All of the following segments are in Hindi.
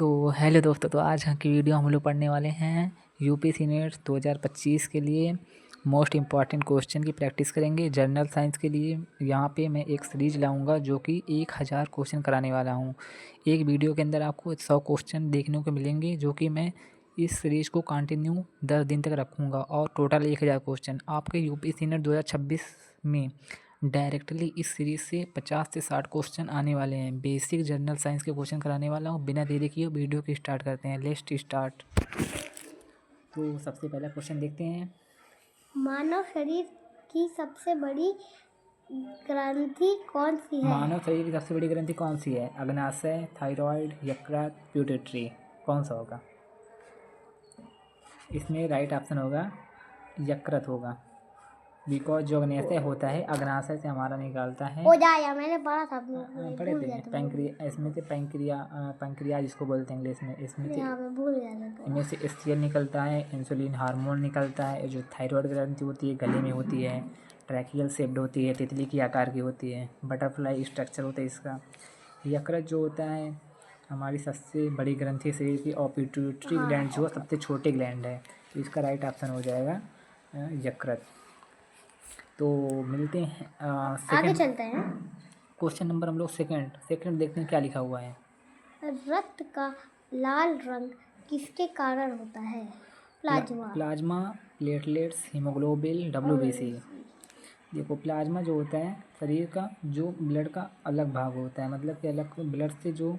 तो हेलो दोस्तों, तो आज की वीडियो हम लोग पढ़ने वाले हैं यूपीएससी नेट 2025 के लिए मोस्ट इम्पॉर्टेंट क्वेश्चन की प्रैक्टिस करेंगे। जनरल साइंस के लिए यहाँ पे मैं एक सीरीज लाऊंगा जो कि 1000 क्वेश्चन कराने वाला हूँ। एक वीडियो के अंदर आपको 100 क्वेश्चन देखने को मिलेंगे, जो कि मैं इस सीरीज को कंटिन्यू 10 दिन तक रखूँगा और टोटल 1000 क्वेश्चन आपके यूपीएससी नेट 2026 में डायरेक्टली इस सीरीज़ से 50 से 60 क्वेश्चन आने वाले हैं। बेसिक जनरल साइंस के क्वेश्चन कराने वाला हूँ। बिना देरी किए वीडियो की स्टार्ट करते हैं। Let's start. तो सबसे पहला क्वेश्चन देखते हैं। मानव शरीर की सबसे बड़ी ग्रंथि कौन सी है? मानव शरीर की सबसे बड़ी ग्रंथि कौन सी है? अग्नाशय, थायराइड, यकृत, प्यूटेट्री, कौन सा होगा? इसमें राइट ऑप्शन होगा यकृत होगा, बिकॉज जो अग्नाशय होता है अग्नाशय से हमारा निकालता है। हो जाएगा, मैंने पढ़ा था। पढ़े थे पैंक्रिया, इसमें से पैंक्रिया जिसको बोलते हैं इंग्लिश में, इसमें से इनमें से एससीएल निकलता है, इंसुलिन हार्मोन निकलता है। जो थायराइड ग्रंथि होती है गले में होती है, ट्रैकियल शेप्ड होती है, तितली की आकार की होती है, बटरफ्लाई स्ट्रक्चर होता है इसका। यकृत जो होता है हमारी सबसे बड़ी ग्रंथि शरीर की, और पिट्यूटरी ग्लैंड जो सबसे छोटे ग्लैंड है, तो इसका राइट ऑप्शन हो जाएगा यकृत। तो मिलते हैं आगे चलते हैं। क्वेश्चन नंबर हम लोग सेकंड देखते हैं क्या लिखा हुआ है। रक्त का लाल रंग किसके कारण होता है? Plasma, platelets, haemoglobin, WBC। देखो, प्लाज्मा जो होता है शरीर का जो ब्लड का अलग भाग होता है, मतलब कि अलग ब्लड से जो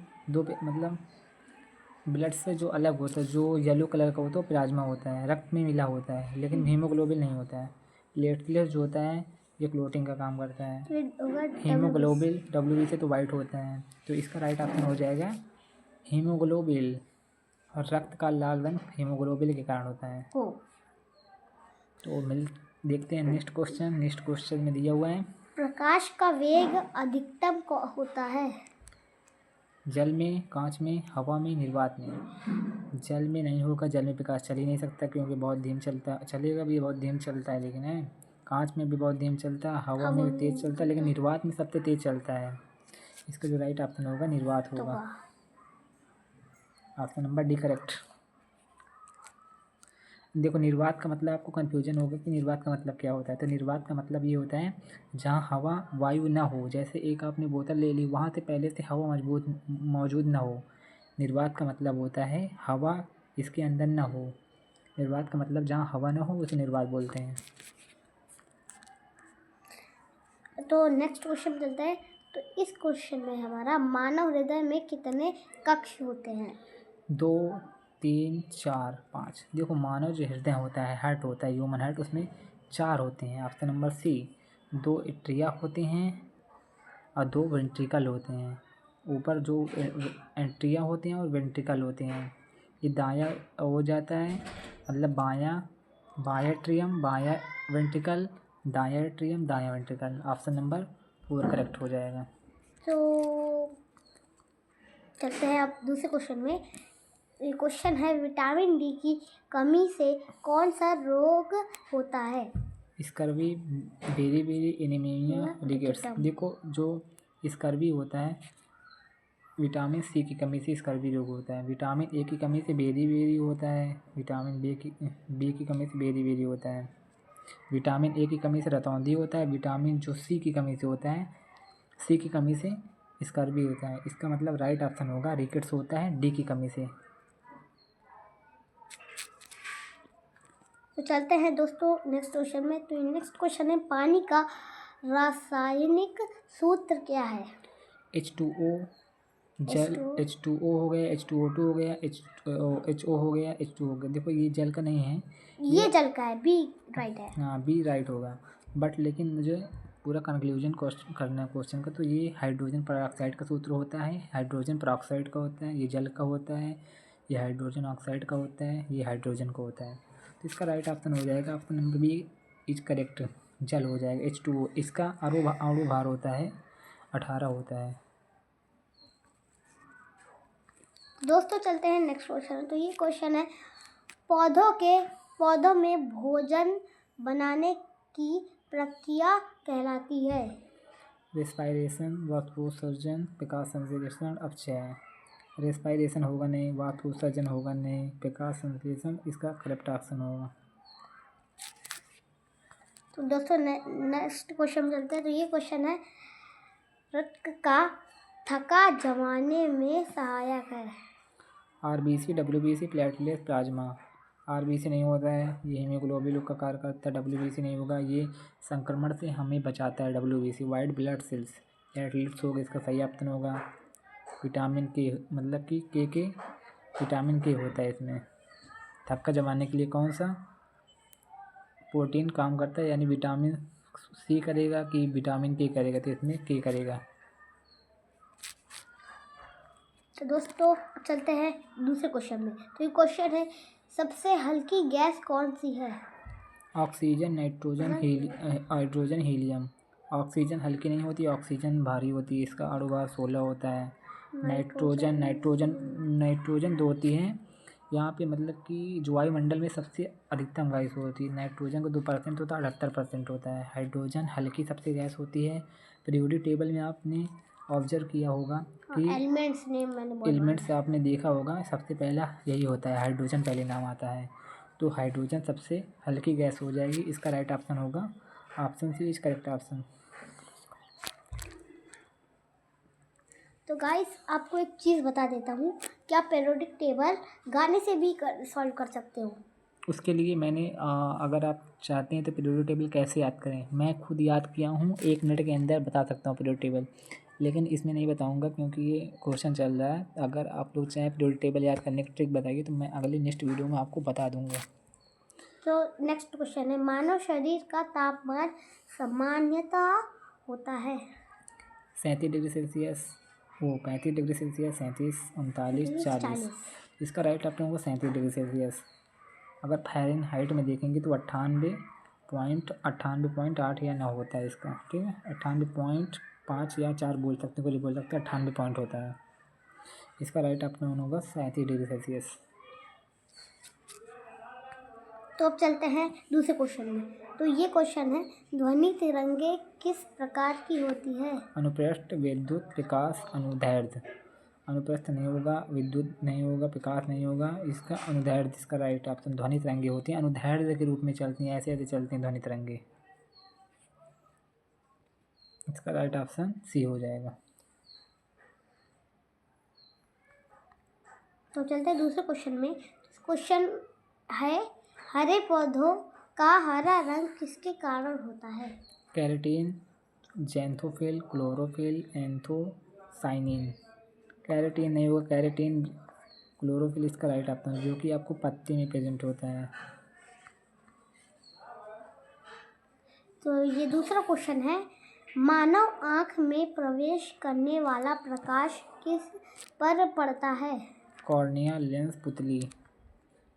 ब्लड से जो अलग होता है, जो येलो कलर का होता है, प्लाज्मा होता है, रक्त में मिला होता है, लेकिन हीमोग्लोबिन नहीं होता है। प्लेटलेट जो होता है ये क्लोटिंग का काम करता है। हीमोग्लोबिन WBC तो वाइट होता है, तो इसका राइट ऑप्शन हो जाएगा हीमोग्लोबिन। और रक्त का लाल रंग हीमोग्लोबिन के कारण होता है। तो देखते हैं नेक्स्ट क्वेश्चन में दिया हुआ है। प्रकाश का वेग अधिकतम होता है? जल में, कांच में, हवा में, निर्वात में। जल में नहीं होगा, जल में प्रकाश चल ही नहीं सकता, क्योंकि बहुत धीम चलेगा भी, बहुत धीम चलता है, लेकिन है कांच में भी बहुत धीम चलता है, हवा में भी तेज़ चलता है, लेकिन निर्वात में सबसे तेज़ चलता है। इसका जो राइट ऑप्शन होगा निर्वात होगा। Option number D correct. देखो, निर्वात का मतलब आपको कन्फ्यूजन होगा कि निर्वात का मतलब क्या होता है। तो निर्वात का मतलब ये होता है जहाँ हवा वायु ना हो। जैसे एक आपने बोतल ले ली, वहाँ से पहले से हवा मौजूद ना हो। निर्वात का मतलब होता है हवा इसके अंदर ना हो। निर्वात का मतलब जहाँ हवा ना हो उसे निर्वात बोलते हैं। तो नेक्स्ट क्वेश्चन चलता है। तो इस क्वेश्चन में हमारा मानव हृदय में कितने कक्ष होते हैं? 2, 3, 4, 5। देखो, मानव जो हृदय होता है, हार्ट होता है, ह्यूमन हार्ट, उसमें 4 होते हैं। ऑप्शन नंबर सी। 2 एट्रिया होते हैं और 2 वेंट्रिकल होते हैं। ऊपर जो एट्रिया होते हैं और वेंट्रिकल होते हैं, ये दायां हो जाता है, मतलब बायां एट्रियम, बायां वेंट्रिकल, दायां एट्रियम, दायां वेंट्रिकल। ऑप्शन नंबर 4 करेक्ट हो जाएगा। तो चलते हैं अब दूसरे क्वेश्चन में। ये क्वेश्चन है, विटामिन डी की कमी से कौन सा रोग होता है? Scurvy, beriberi anaemia, rickets. देखो, जो स्कर्वी होता है विटामिन सी की कमी से स्कर्वी रोग होता है। विटामिन ए की कमी से बेरी होता है। विटामिन बी की कमी से बेरी होता है। विटामिन ए की कमी से रतौंधी होता है। विटामिन जो सी की कमी से होता है, सी की कमी से स्कर्वी होता है। इसका मतलब राइट ऑप्शन होगा रिकेट्स होता है डी की कमी से। तो चलते हैं दोस्तों नेक्स्ट क्वेश्चन में। तो नेक्स्ट क्वेश्चन है, पानी का रासायनिक सूत्र क्या है? H2O जल, H2O हो गया, H2O2 हो गया, HO हो गया, H2 हो गया। देखो, ये जल का नहीं है, ये जल का है, बी राइट है। हाँ, बी राइट होगा। बट लेकिन मुझे पूरा कंक्लूजन करना है क्वेश्चन का। तो ये हाइड्रोजन पेरोक्साइड का सूत्र होता है, हाइड्रोजन पेरोक्साइड का होता है, ये जल का होता है, ये हाइड्रोजन ऑक्साइड का होता है, ये हाइड्रोजन का होता है। तो इसका राइट ऑप्शन हो जाएगा, option number B is correct, जल हो जाएगा। H2O इसका अणु भार होता है 18 होता है। दोस्तों चलते हैं नेक्स्ट क्वेश्चन। तो ये क्वेश्चन है, पौधों में भोजन बनाने की प्रक्रिया कहलाती है? रेस्पायरेशन, वाष्पोत्सर्जन, प्रकाश संश्लेषण, अपचय। रेस्पायरेशन होगा नहीं, वातुसर्जन होगा नहीं, प्रकाश संश्लेषण इसका करेक्ट ऑप्शन होगा। तो दोस्तों नेक्स्ट क्वेश्चन में चलते हैं। तो ये क्वेश्चन है, रक्त का थक्का जमाने में सहायक है। RBC, WBC, platelet, plasma. RBC नहीं होता है, ये हीमोग्लोबिन का कार्य करता है। डब्ल्यूबीसी नहीं होगा, ये संक्रमण से हमें बचाता है। WBC white blood cells. Platelets होगा, इसका सही ऑप्शन होगा। विटामिन के, मतलब कि के विटामिन के होता है इसमें। थक्का जमाने के लिए कौन सा प्रोटीन काम करता है, यानी विटामिन सी करेगा कि विटामिन के करेगा, तो इसमें के करेगा। तो दोस्तों चलते हैं दूसरे क्वेश्चन में। तो ये क्वेश्चन है, सबसे हल्की गैस कौन सी है? Oxygen, nitrogen, hydrogen, helium. Oxygen हल्की नहीं होती, ऑक्सीजन भारी होती है, इसका अणुभार 16 होता है। नाइट्रोजन 2 होती हैं यहाँ पे, मतलब कि जो वायुमंडल में सबसे अधिकतम गैस होती है। नाइट्रोजन को 2% होता है, 78% होता है। हाइड्रोजन हल्की सबसे गैस होती है। पीरियोडिक टेबल में आपने ऑब्जर्व किया होगा कि एलिमेंट्स नेम मैंने बोला, एलिमेंट्स आपने देखा होगा, सबसे पहला यही होता है, हाइड्रोजन पहले नाम आता है। तो हाइड्रोजन सबसे हल्की गैस हो जाएगी, इसका राइट ऑप्शन होगा option C is correct option. तो गाइस आपको एक चीज़ बता देता हूँ, क्या पीरियोडिक टेबल गाने से भी सॉल्व कर सकते हो? उसके लिए मैंने अगर आप चाहते हैं तो पीरियोडिक टेबल कैसे याद करें, मैं खुद याद किया हूँ, 1 मिनट के अंदर बता सकता हूँ पीरियोडिक टेबल, लेकिन इसमें नहीं बताऊँगा क्योंकि ये क्वेश्चन चल रहा है। अगर आप लोग चाहें पीरियोडिक टेबल याद करने की ट्रिक बताइए तो मैं अगली नेक्स्ट वीडियो में आपको बता दूँगा। तो नेक्स्ट क्वेश्चन है, मानव शरीर का तापमान सामान्यतः होता है 37 डिग्री सेल्सियस, वो 35 डिग्री सेल्सियस, 37, 39, 40। इसका राइट ऑप्शन होगा 37 डिग्री सेल्सियस। अगर फ़ारेनहाइट में देखेंगे तो 98.8 या 9 होता है इसका, ठीक है। 98.5 या 4 बोल सकते, कुछ बोल सकते हैं, 98 पॉइंट होता है। इसका राइट ऑप्शन होगा 37 डिग्री सेल्सियस। तो अब चलते हैं दूसरे क्वेश्चन में। तो ये क्वेश्चन है, ध्वनि तरंगे किस प्रकार की होती है? अनुप्रस्थ, विद्युत, प्रकाश, अनुदैर्ध्य। अनुप्रस्थ नहीं होगा, विद्युत नहीं होगा, प्रकाश नहीं होगा, इसका अनुदैर्ध्य इसका राइट ऑप्शन। ध्वनि तरंगे होती हैं, अनुदैर्ध्य के रूप में चलती हैं, ऐसे ऐसे चलती हैं ध्वनि तरंगे। इसका राइट ऑप्शन सी हो जाएगा। तो चलते हैं दूसरे क्वेश्चन में। क्वेश्चन है, हरे पौधों का हरा रंग किसके कारण होता है? Carotene, xanthophyll, chlorophyll, anthocyanin. Carotene नहीं होगा, कैरेटीन क्लोरोफिल इसका राइट ऑप्शन है, जो कि आपको पत्ते में प्रेजेंट होता है। तो ये दूसरा क्वेश्चन है, मानव आँख में प्रवेश करने वाला प्रकाश किस पर पड़ता है? कॉर्निया, लेंस, पुतली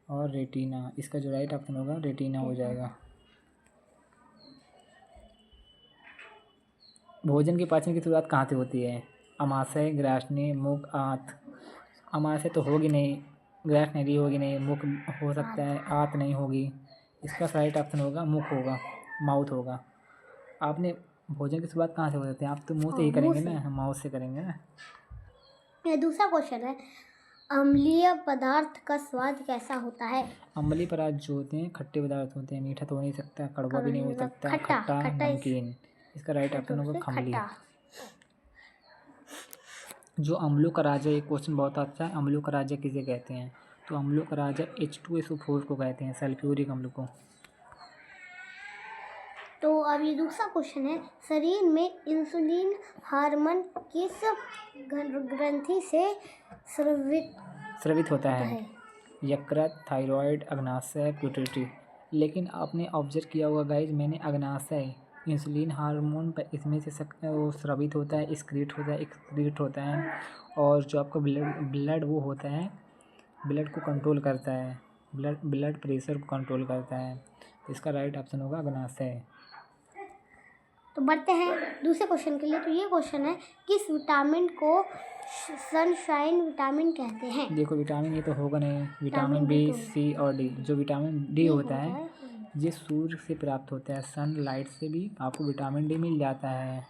और रेटिना। इसका जो राइट ऑप्शन होगा रेटिना हो जाएगा। भोजन के पाचन की शुरुआत कहाँ से होती है? अमाशय, ग्रासनी, मुख, आंत। अमाशय तो होगी नहीं, ग्रासनरी होगी नहीं, मुख हो सकता है, आंत नहीं होगी। इसका राइट ऑप्शन होगा मुख होगा, माउथ होगा। आपने भोजन की शुरुआत कहाँ से हो जाती है? आप तो मुंह से ही करेंगे ना, माउथ से करेंगे ना। ये दूसरा क्वेश्चन है, अम्लीय पदार्थ का स्वाद कैसा होता है? अम्लीय पदार्थ जो होते हैं खट्टे पदार्थ होते हैं, मीठा तो हो नहीं सकता, कड़वा भी नहीं हो सकता, खट्टा, नमकीन। इसका राइट ऑप्शन होगा खमली। जो अम्लों का राजा, एक क्वेश्चन बहुत अच्छा है, अम्लों का राजा किसे कहते हैं? तो अम्लों का राजा H2SO4 को कहते हैं, सल्फ्यूरिक अम्ल को। तो अब ये दूसरा क्वेश्चन है, शरीर में इंसुलिन हार्मोन किस ग्रंथि से स्रावित होता है? यकृत, थायराइड, अग्नाशय, पिट्यूटरी। लेकिन आपने ऑब्जर्व किया होगा गाइज, मैंने अग्नाशय, इंसुलिन हार्मोन पर इसमें से वो स्रावित होता है, एक्सक्रीट होता है, और जो आपका ब्लड वो होता है, ब्लड को कंट्रोल करता है, ब्लड प्रेशर को कंट्रोल करता है। इसका राइट ऑप्शन होगा अग्नाशय। तो बढ़ते हैं दूसरे क्वेश्चन के लिए। तो ये क्वेश्चन है, किस विटामिन को सनशाइन विटामिन कहते हैं? देखो विटामिन ये तो होगा नहीं, विटामिन बी, सी और डी। जो विटामिन डी होता है ये सूर्य से प्राप्त होता है, सनलाइट से भी आपको विटामिन डी मिल जाता है।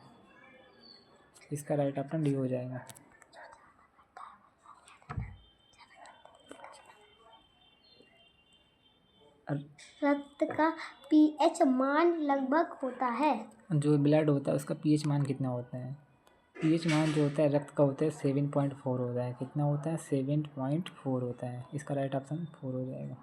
इसका राइट ऑप्शन डी हो जाएगा। रक्त का पीएच मान लगभग होता है? जो ब्लड होता है उसका पीएच मान कितना होता है? पीएच मान जो होता है रक्त का होता है 7.4 होता है। कितना होता है? 7.4 होता है। इसका राइट ऑप्शन 4 हो जाएगा।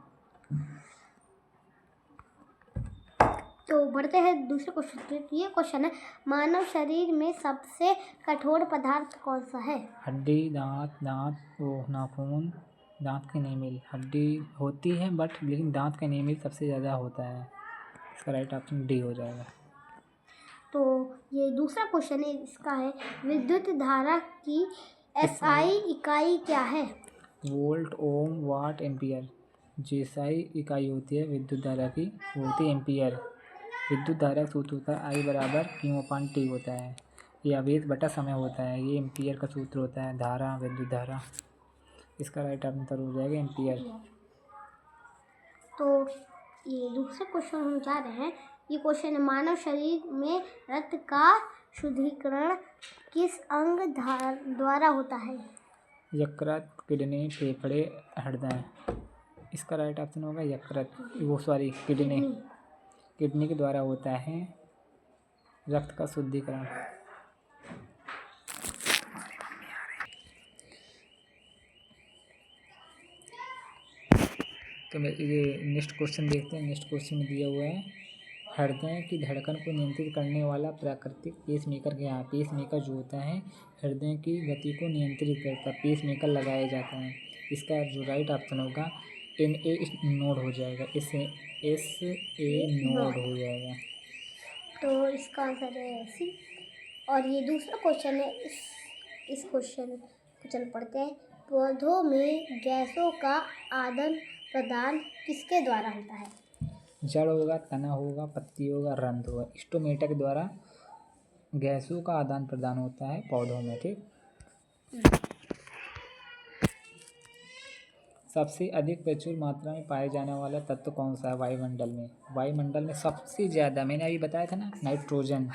तो बढ़ते हैं दूसरे क्वेश्चन पे। ये क्वेश्चन है, मानव शरीर में सबसे कठोर पदार्थ कौन सा है? हड्डी, दांत वो नाखून, दांत की नेमिल। हड्डी होती है बट लेकिन दांत का नेमिल सबसे ज़्यादा होता है। इसका राइट ऑप्शन डी हो जाएगा। तो ये दूसरा क्वेश्चन है, इसका है, विद्युत धारा की एसआई इकाई क्या है? वोल्ट, ओम, वाट, एम्पियर। जो एसआई इकाई होती है विद्युत धारा की वो होती है एम्पियर। विद्युत धारा का सूत्र होता है आई बराबर Q/T होता है। ये आवेश बटा समय होता है। ये एम्पियर का सूत्र होता है। धारा, विद्युत धारा। इसका राइट आंसर हो जाएगा एम्पियर। तो ये दूसरा क्वेश्चन हम जा रहे हैं। ये क्वेश्चन है, मानव शरीर में रक्त का शुद्धिकरण किस अंग द्वारा होता है? यकृत, किडनी, फेफड़े, हृदय। इसका राइट ऑप्शन होगा यकृत, वो सॉरी किडनी। किडनी के द्वारा होता है रक्त का शुद्धिकरण। तो ये नेक्स्ट क्वेश्चन देखते हैं। नेक्स्ट क्वेश्चन में दिया हुआ है, हृदय की धड़कन को नियंत्रित करने वाला प्राकृतिक पेसमेकर क्या है? पेसमेकर जो होता है हृदय की गति को नियंत्रित करता है, पेसमेकर लगाया जाता है। इसका जो राइट ऑप्शन होगा NA नोड हो जाएगा। SA नोड हो जाएगा। तो इसका आंसर है सी। और ये दूसरा क्वेश्चन है, इस क्वेश्चन को चल पढ़ते हैं। पौधों में गैसों का आदान प्रदान किसके द्वारा होता है? जड़ होगा, तना होगा, पत्ती होगा, रंध्र होगा। स्टोमेटा के द्वारा गैसों का आदान प्रदान होता है पौधों में। ठीक। सबसे अधिक प्रचुर मात्रा में पाए जाने वाला तत्व कौन सा है वायुमंडल में? वायुमंडल में सबसे ज़्यादा, मैंने अभी बताया था ना, नाइट्रोजन।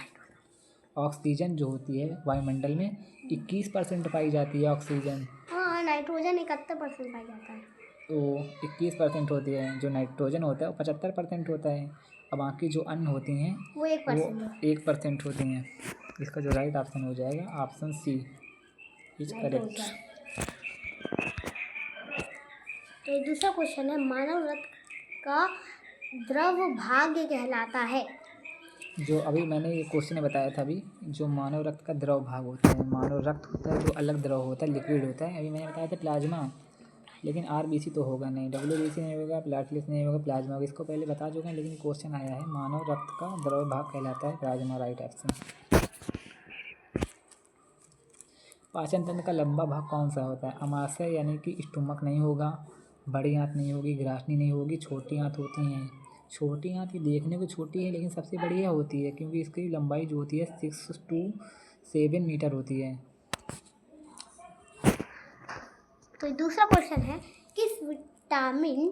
ऑक्सीजन जो होती है वायुमंडल में 21% पाई जाती है ऑक्सीजन। हाँ, नाइट्रोजन 71% पाया जाता है। तो 21% होती है। जो नाइट्रोजन होता है वो 75% होता है। अब बाकी जो अन्य होती हैं वो 1% होती हैं। इसका जो राइट ऑप्शन हो जाएगा ऑप्शन सी इज करेक्ट। तो दूसरा क्वेश्चन है, मानव रक्त का द्रव भाग कहलाता है? जो अभी मैंने ये क्वेश्चन बताया था अभी, जो मानव रक्त का द्रव भाग होता है, मानव रक्त होता है जो अलग द्रव होता है, लिक्विड होता है। अभी मैंने बताया था प्लाज्मा, लेकिन RBC तो होगा नहीं, WBC नहीं होगा, प्लेटलेट्स नहीं होगा, प्लाज्मा होगा। इसको पहले बता चुके हैं, लेकिन क्वेश्चन आया है मानव रक्त का द्रव भाग कहलाता है प्लाज्मा। Right option. पाचन तंत्र का लंबा भाग कौन सा होता है? अमाशय यानी कि स्टोमक नहीं होगा, बड़ी आंत नहीं होगी, ग्रासनी नहीं होगी, छोटी आंत होती हैं। छोटी आंत ये देखने को छोटी है लेकिन सबसे बढ़िया होती है, क्योंकि इसकी लंबाई जो होती है 6 to 7 मीटर होती है। तो दूसरा क्वेश्चन है, किस विटामिन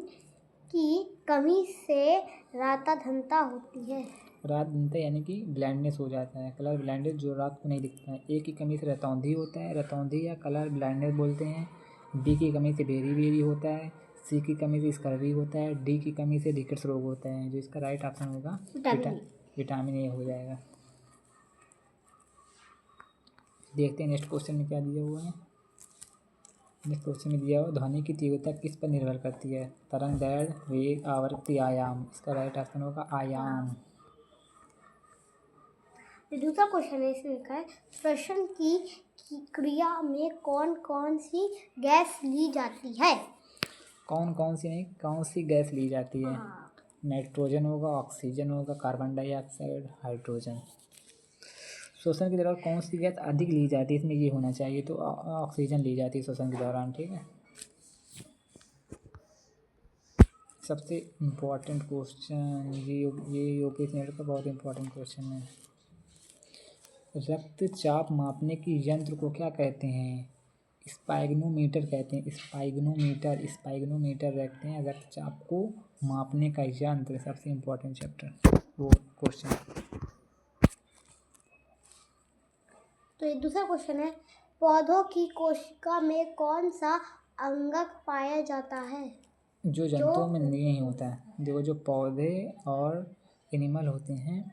की कमी से रातअंधता होती है? रातअंधता यानी कि ब्लाइंडनेस हो जाता है, कलर ब्लाइंडनेस, जो रात को नहीं दिखता है। ए की कमी से रतौंधी होता है, रतौंधी या कलर ब्लाइंडनेस बोलते हैं। बी की कमी से बेरी होता है। सी की कमी से स्कर्वी होता है। डी की कमी से रिकेट्स रोग होता है। जो इसका राइट ऑप्शन होगा विटामिन ए हो जाएगा। देखते हैं नेक्स्ट क्वेश्चन में क्या दिया हुआ है। नेक्स्ट क्वेश्चन में दिया हुआ, ध्वनि की तीव्रता किस पर निर्भर करती है? तरंग दैर्घ्य, वेग, आवृत्ति, आयाम। इसका राइट ऑप्शन होगा आयाम। दूसरा क्वेश्चन है, इसमें लिखा है, श्वसन की क्रिया में कौन कौन सी गैस ली जाती है? कौन कौन सी नहीं, कौन सी गैस ली जाती है? नाइट्रोजन होगा, ऑक्सीजन होगा, कार्बन डाइऑक्साइड, हाइड्रोजन। श्वसन के दौरान कौन सी गैस अधिक ली जाती है? इसमें ये होना चाहिए, तो ऑक्सीजन ली जाती है श्वसन के दौरान। ठीक है। सबसे इम्पोर्टेंट क्वेश्चन ये यूपीएससी नेट का बहुत इम्पोर्टेंट क्वेश्चन है। रक्तचाप मापने की यंत्र को क्या कहते हैं? स्पाइगनोमीटर कहते हैं। स्पाइगनोमीटर रखते हैं रक्तचाप को मापने का यंत्र। सबसे इम्पोर्टेंट चैप्टर वो क्वेश्चन। तो ये दूसरा क्वेश्चन है, पौधों की कोशिका में कौन सा अंगक पाया जाता है? जो जंतुओं में नहीं होता है। देखो जो पौधे और एनिमल होते हैं,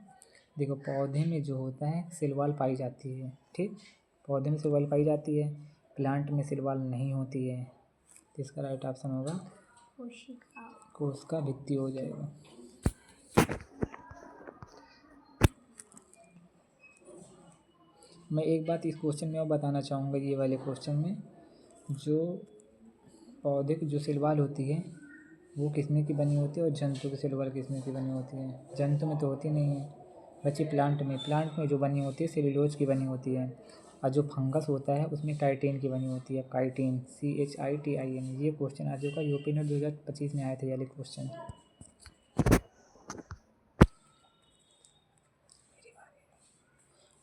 देखो पौधे में जो होता है सिलवाल पाई जाती है, ठीक, पौधे में सिलवाल पाई जाती है, प्लांट में सिलवाल नहीं होती है। तो इसका राइट ऑप्शन होगा कोशिका भित्ति हो जाएगा। मैं एक बात इस क्वेश्चन में और बताना चाहूँगा, ये वाले क्वेश्चन में जो पौधे की जो सिलवाल होती है वो किसमें की बनी होती है और जंतु की सिलवाल किसमें की बनी होती है? जंतु में तो होती नहीं है बच्चे, प्लांट में जो बनी होती है सेल्यूलोज की बनी होती है, और जो फंगस होता है उसमें काइटिन की बनी होती है, काइटिन CHITIN। ये क्वेश्चन आज का यूपी नेट 2025 में आए थे, ये क्वेश्चन।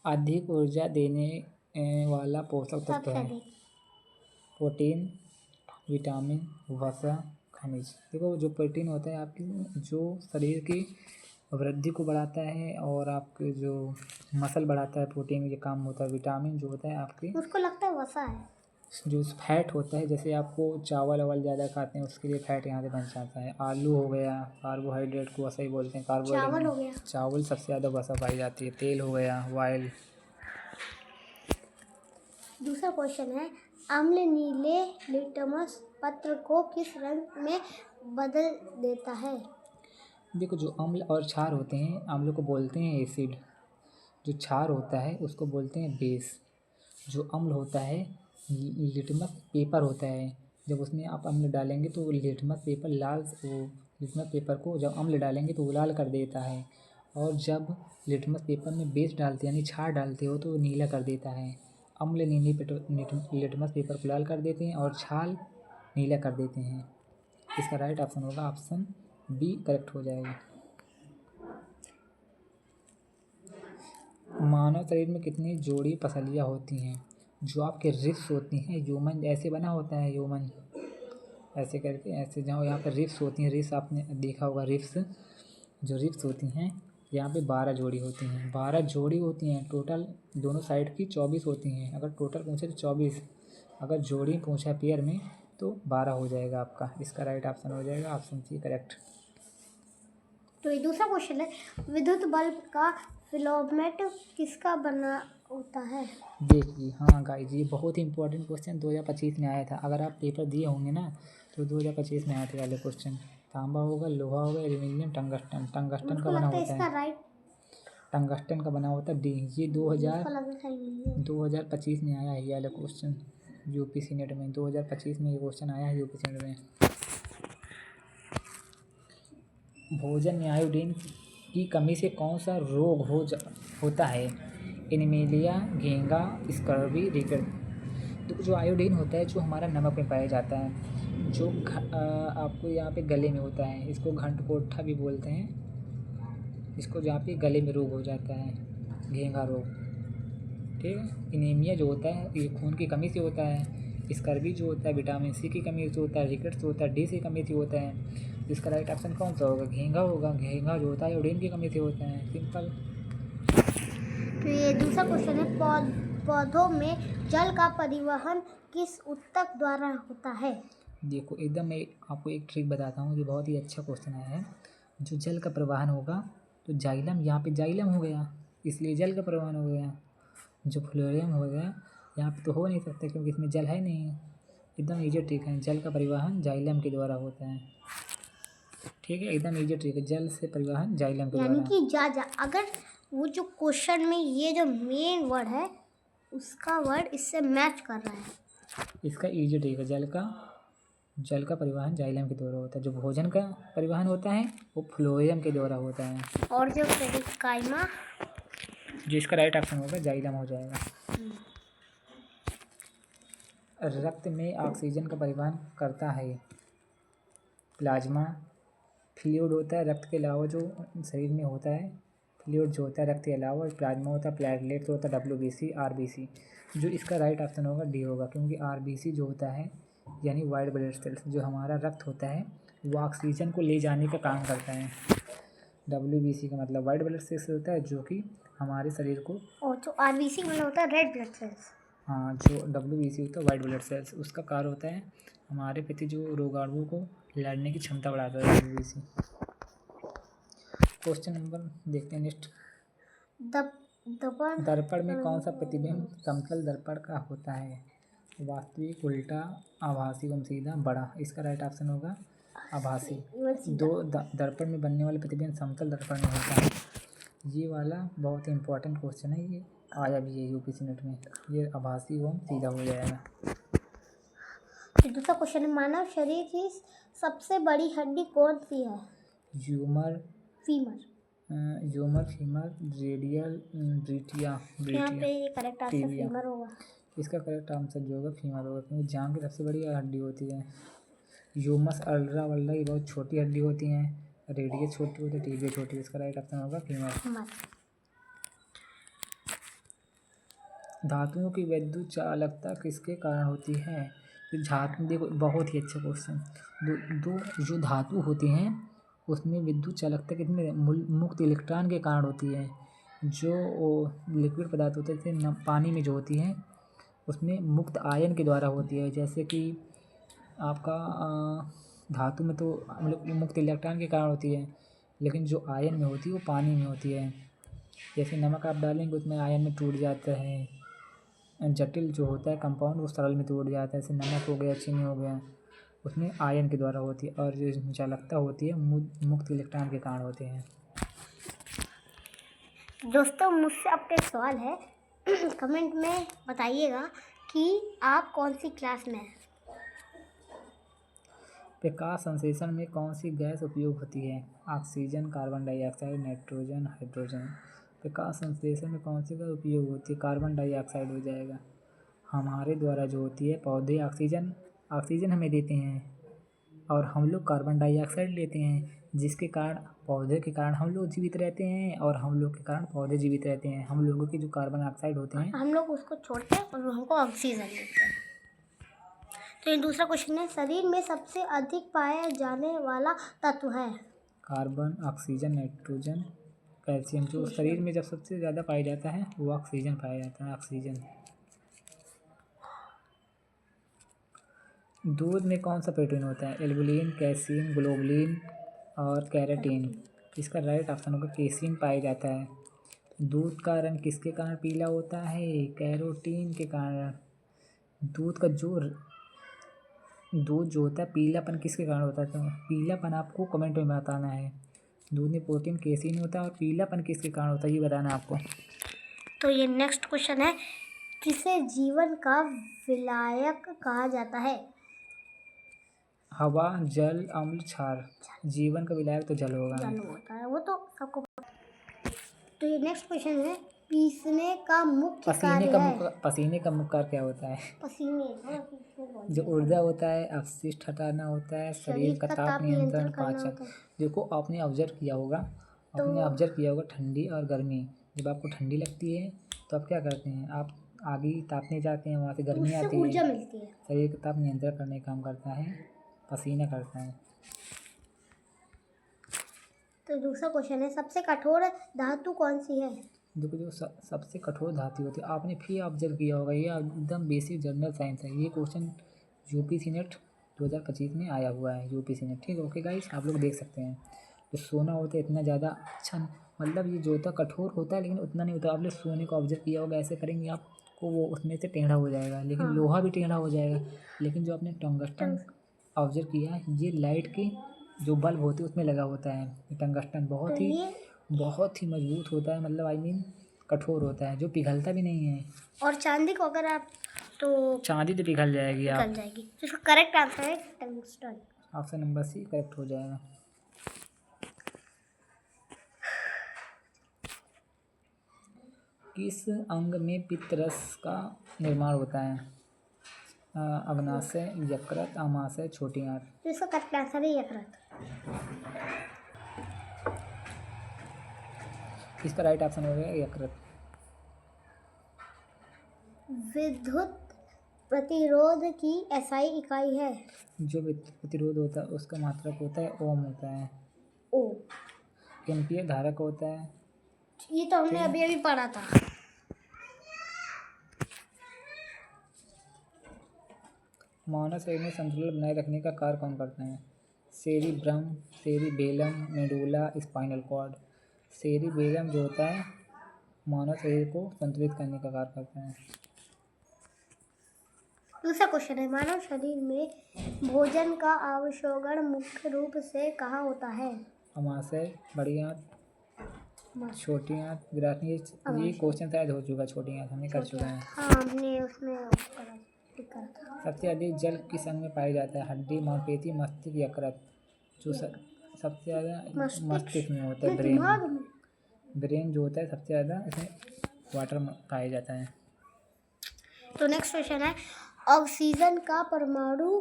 अधिक ऊर्जा देने वाला पोषक तत्व है प्रोटीन, विटामिन, वसा, खनिज। देखो जो प्रोटीन होता है आपकी जो शरीर की वृद्धि को बढ़ाता है और आपके जो मसल बढ़ाता है, प्रोटीन ये काम होता है। विटामिन जो होता है आपकी, उसको लगता है वसा है। जो फैट होता है, जैसे आपको चावल वावल ज़्यादा खाते हैं उसके लिए फैट यहाँ से बन जाता है। आलू हो गया, कार्बोहाइड्रेट को वसा ही बोलते हैं, चावल हो गया, चावल सबसे ज़्यादा वसा पाई जाती है। तेल हो गया, ऑयल। दूसरा क्वेश्चन है, अम्ल नीले लिटमस पत्र को किस रंग में बदल देता है? देखो जो अम्ल और क्षार होते हैं, अम्ल को बोलते हैं एसिड, जो क्षार होता है उसको बोलते हैं बेस। जो अम्ल होता है लिटमस पेपर होता है, जब उसमें आप अम्ल डालेंगे तो लिटमस पेपर लिटमस पेपर को जब अम्ल डालेंगे तो वो लाल कर देता है, और जब लिटमस पेपर में बेस डालते हैं यानी क्षार डालते हो तो वो नीला कर देता है। अम्ल लिटमस पेपर को लाल कर देते हैं और क्षार नीला कर देते हैं। इसका राइट ऑप्शन होगा ऑप्शन बी करेक्ट हो जाएगा। मानव शरीर में कितनी जोड़ी पसलियाँ होती हैं? जो आपके रिब्स होती हैं, ह्यूमन ऐसे बना होता है, ह्यूमन ऐसे करके, ऐसे जहाँ यहाँ पर रिब्स होती हैं, रिब्स आपने देखा होगा, रिब्स जो रिब्स होती हैं यहाँ पे 12 जोड़ी होती हैं, 12 जोड़ी होती हैं टोटल, दोनों साइड की 24 होती हैं। अगर टोटल पूछे तो 24, अगर जोड़ी पूछा पेयर में तो 12 हो जाएगा आपका। इसका राइट ऑप्शन हो जाएगा ऑप्शन सी करेक्ट। तो ये दूसरा क्वेश्चन है, विद्युत बल्ब का फिलामेंट किसका बना होता है? देखिए हाँ गाइस, ये बहुत ही इंपॉर्टेंट क्वेश्चन 2025 में आया था। अगर आप पेपर दिए होंगे ना तो 2025 में आए थे वाले क्वेश्चन। तांबा होगा, लोहा होगा, एल्यूमिनियम, टंगस्टन। टंगस्टन का बना होता है, टंगस्टन का बना होता है डी। ये 2025 में आया है ये वाला क्वेश्चन यूपीसी नेट में। 2025 में ये क्वेश्चन आया है यूपीसी नेट में। भोजन में आयोडीन की कमी से कौन सा रोग होता है? Anaemia, घेंगा, scurvy, रिकेट। तो जो आयोडीन होता है जो हमारा नमक में पाया जाता है, जो आपको यहाँ पे गले में होता है, इसको घंटकोठा भी बोलते हैं, इसको जहाँ पे गले में रोग हो जाता है, घेंगा रोग, ठीक है। एनीमिया जो होता है ये खून की कमी से होता है। स्कर्वी जो होता है विटामिन सी की कमी से होता है। रिकेट जो होता है डी की कमी से होता है। इसका राइट ऑप्शन कौन सा होगा? घेंगा होगा। घेंगा जो होता है आयोडीन की कमी से होता है, सिंपल। तो ये दूसरा क्वेश्चन है, पौधों में जल का परिवहन किस ऊतक द्वारा होता है? देखो एकदम मैं आपको एक ट्रिक बताता हूँ, ये बहुत ही अच्छा क्वेश्चन आया है। जो जल का परिवहन होगा तो जाइलम, यहाँ पे जाइलम हो गया इसलिए जल का परिवहन हो गया। जो फ्लोएम हो गया यहाँ पे तो हो नहीं सकता क्योंकि इसमें जल है नहीं। एकदम ईजी ट्रिक है, जल का परिवहन जाइलम के द्वारा होता है, ठीक है। एकदम ईजी ट्रिक है, जल से परिवहन जाइलम के द्वारा। यानी कि अगर वो जो क्वेश्चन में ये जो मेन वर्ड है उसका वर्ड इससे मैच कर रहा है। इसका ईजी ट्रिक है, जल का परिवहन जाइलम के द्वारा होता है। जो भोजन का परिवहन होता है वो फ्लोएम के द्वारा होता है। और जो पेरिकाइमा, जिसका राइट ऑप्शन होगा जाइलम हो जाएगा। रक्त में ऑक्सीजन का परिवहन करता है प्लाज्मा। फ्लूइड होता है रक्त के अलावा जो शरीर में होता है, फ्लूइड जो होता है रक्त के अलावा, प्लाज्मा होता है, प्लेटलेट होता है WBC, RBC। जो इसका राइट ऑप्शन होगा डी होगा, क्योंकि RBC जो होता है यानी वाइट ब्लड सेल्स, जो हमारा रक्त होता है वो ऑक्सीजन को ले जाने का काम करता है। WBC का मतलब वाइट ब्लड सेल्स होता है जो कि हमारे शरीर को, और जो RBC मतलब होता है रेड ब्लड सेल्स। हाँ, जो WBC होता है वाइट ब्लड सेल्स, उसका कार्य होता है हमारे प्रति जो रोगाणुओं को लड़ने की क्षमता बढ़ाता है WBC। क्वेश्चन नंबर देखते हैं नेक्स्ट। दर्पण दर्पण में कौन सा प्रतिबिंब समतल दर्पण का होता है? वास्तविक, उल्टा, आभासी एवं सीधा, बड़ा। इसका राइट ऑप्शन होगा आभासी। दर्पण में बनने वाले प्रतिबिंब समतल दर्पण में होता है। ये वाला बहुत ही इंपॉर्टेंट क्वेश्चन है, ये आया भी है यूपीएससी नेट में। ये आभासी एवं सीधा हो जाएगा। दूसरा क्वेश्चन है, मानव शरीर की सबसे बड़ी हड्डी कौन सी है? ह्यूमर, फीमर, रेडियल, ब्रीटिया, यहाँ पे ये करेक्ट आंसर टिबिया। फीमर होगा। इसका करेक्ट आंसर जो होगा फीमर होगा, क्योंकि जांघ की सबसे बड़ी हड्डी होती है। ह्यूमस, अल्ट्रा वल्ला ये बहुत छोटी हड्डी होती हैं। रेडियस छोटी होती है, टिबिया छोटी है। इसका राइट ऑप्शन होगा फीमर। धातुओं की विद्युत चालकता किसके कारण होती है? तो धातु, देखो बहुत ही अच्छा क्वेश्चन। दो जो धातु होती हैं उसमें विद्युत चालकता कितने मुक्त इलेक्ट्रॉन के कारण होती है। जो लिक्विड पदार्थ होते थे पानी में जो होती हैं उसमें मुक्त आयन के द्वारा होती है। जैसे कि आपका धातु में तो मतलब मुक्त इलेक्ट्रॉन के कारण होती है, लेकिन जो आयन में होती है वो पानी में होती है। जैसे नमक आप डालेंगे उसमें आयन में टूट जाता है। जटिल जो होता है कंपाउंड वो सरल में टूट जाता है। जैसे नमक हो गया, चीनी हो गया, उसमें आयन के द्वारा होती है। और जो चालकता होती है मुक्त इलेक्ट्रॉन के कारण होते हैं। दोस्तों मुझसे आपका एक सवाल है, कमेंट में बताइएगा कि आप कौन सी क्लास में हैं। प्रकाश संश्लेषण में कौन सी गैस उपयोग होती है? Oxygen, carbon dioxide, nitrogen, hydrogen. प्रकाश संश्लेषण में कौन सी गैस उपयोग होती है? कार्बन डाइऑक्साइड हो जाएगा। हमारे द्वारा जो होती है पौधे ऑक्सीजन हमें देते हैं और हम लोग कार्बन डाइऑक्साइड लेते हैं, जिसके कारण पौधे के कारण हम लोग जीवित रहते हैं और हम लोग के कारण पौधे जीवित रहते हैं। हम लोगों के जो कार्बन डाइऑक्साइड होते हैं हम लोग उसको छोड़ते हैं और हमको ऑक्सीजन देते हैं। तो ये दूसरा क्वेश्चन है, शरीर में सबसे अधिक पाया जाने वाला तत्व है? Carbon, oxygen, nitrogen, calcium. जो शरीर में जब सबसे ज़्यादा पाया जाता है वो ऑक्सीजन पाया जाता है, ऑक्सीजन। दूध में कौन सा प्रोटीन होता है? एल्बुलिन, कैसीन, ग्लोबुलिन और कैराटीन। इसका राइट ऑप्शन होगा कैसीन पाया जाता है। दूध का रंग किसके कारण पीला होता है? कैरोटीन के कारण। दूध जो होता है पीलापन किसके कारण होता है? तो पीलापन आपको कमेंट में बताना है। दूध में प्रोटीन कैसीन होता है और पीलापन किसके कारण होता है ये बताना है आपको। तो ये नेक्स्ट क्वेश्चन है, किसे जीवन का विलायक कहा जाता है? हवा, जल, अम्ल, क्षार। जीवन का विलायक तो जल होगा। जल होता है, वो तो सबको। तो ये नेक्स्ट क्वेश्चन है, पीसने का मुख्य कार्य है? पसीने का मुख्य कार्य क्या होता है? जो ऊर्जा होता है, अपशिष्ट हटाना होता है, शरीर का ताप नियंत्रण, पाचन। देखो आपने ऑब्जर्व किया होगा ठंडी और गर्मी। जब आपको ठंडी लगती है तो आप क्या करते हैं? आप आगे तापने जाते हैं, वहाँ से गर्मी आती है, ऊर्जा मिलती है। शरीर का ताप नियंत्रण करने का काम करता है, पसीना करता है। तो दूसरा क्वेश्चन है, सबसे कठोर धातु कौन सी है? देखो जो सबसे कठोर धातु होती है, आपने फिर ऑब्जर्व किया होगा, ये एकदम बेसिक जनरल साइंस है। ये क्वेश्चन यूपीएससी नेट 2025 में आया हुआ है, यूपीएससी नेट। ठीक है, ओके गाइस, आप लोग देख सकते हैं। जो सोना होता है इतना ज़्यादा अच्छा, मतलब ये जो होता है कठोर होता है लेकिन उतना नहीं होता। आप लोग सोने को ऑब्जर्व किया होगा, ऐसे करेंगे आपको वो उसमें से टेढ़ा हो जाएगा, लेकिन लोहा भी टेढ़ा हो जाएगा। लेकिन जो आपने टंगस्टन ऑब्जर्व किया है, ये लाइट की जो बल्ब होती है उसमें लगा होता है। टंगस्टन बहुत ही मजबूत होता है, मतलब आई मीन कठोर होता है, जो पिघलता भी नहीं है। और चांदी को अगर आप चांदी तो पिघल जाएगी। तो इसका करेक्ट आंसर है tungsten. Option number C correct हो जाएगा। किस अंग में पित्तरस का निर्माण होता है? अग्नाशय, यकृत, आमाशय, छोटी आंत। तो इसका करेक्ट आंसर है यकृत। इसका राइट ऑप्शन हो गया यकृत। विद्युत प्रतिरोध की एसआई इकाई है? जो विद्युत प्रतिरोध होता है उसका मात्रक होता है ओम होता है। ओम। एम्पियर धारक होता है। ये तो हमने अभी पढ़ा था। मानव शरीर में संतुलन बनाए रखने का कार्य कौन करते हैं? Cerebrum, cerebellum, medulla, spinal cord. Cerebellum जो होता है मानव शरीर को संतुलित करने का कार्य करता है। दूसरा क्वेश्चन है, मानव शरीर में भोजन का अवशोषण मुख्य रूप से कहाँ होता है? अमाशय, बड़ी आंत, छोटी आंत, विराटनी। ये क्वेश्चन शायद हो चुका, छोटी आंत हमने कर चुका है। हाँ, हमने उसमें करा था। सबसे अधिक जल किस अंग में पाया जाता है? हड्डी, मांसपेशी, मस्तिष्क, यकृत। जो सबसे ज़्यादा मस्तिष्क में होता है, ब्रेन। ब्रेन जो होता है सबसे ज़्यादा इसमें वाटर पाया जाता है। तो नेक्स्ट क्वेश्चन है, ऑक्सीजन का परमाणु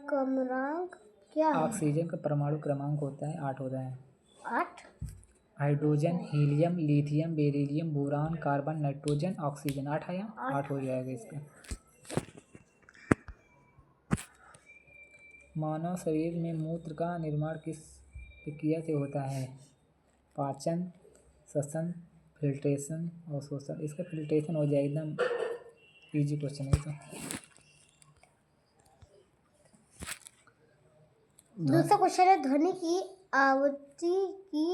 क्रमांक क्या है? ऑक्सीजन का परमाणु क्रमांक होता है 8 होता है। 8? Hydrogen, helium, lithium, beryllium, boron, carbon, nitrogen, oxygen. 8 आया, 8 हो जाएगा इसका। मानव शरीर में मूत्र का निर्माण किस प्रक्रिया से होता है? पाचन, श्वसन, फिल्ट्रेशन और शोषण। इसका फिल्ट्रेशन हो जाएगा, एकदम इजी क्वेश्चन है तो। दूसरा क्वेश्चन है, ध्वनि की आवृत्ति की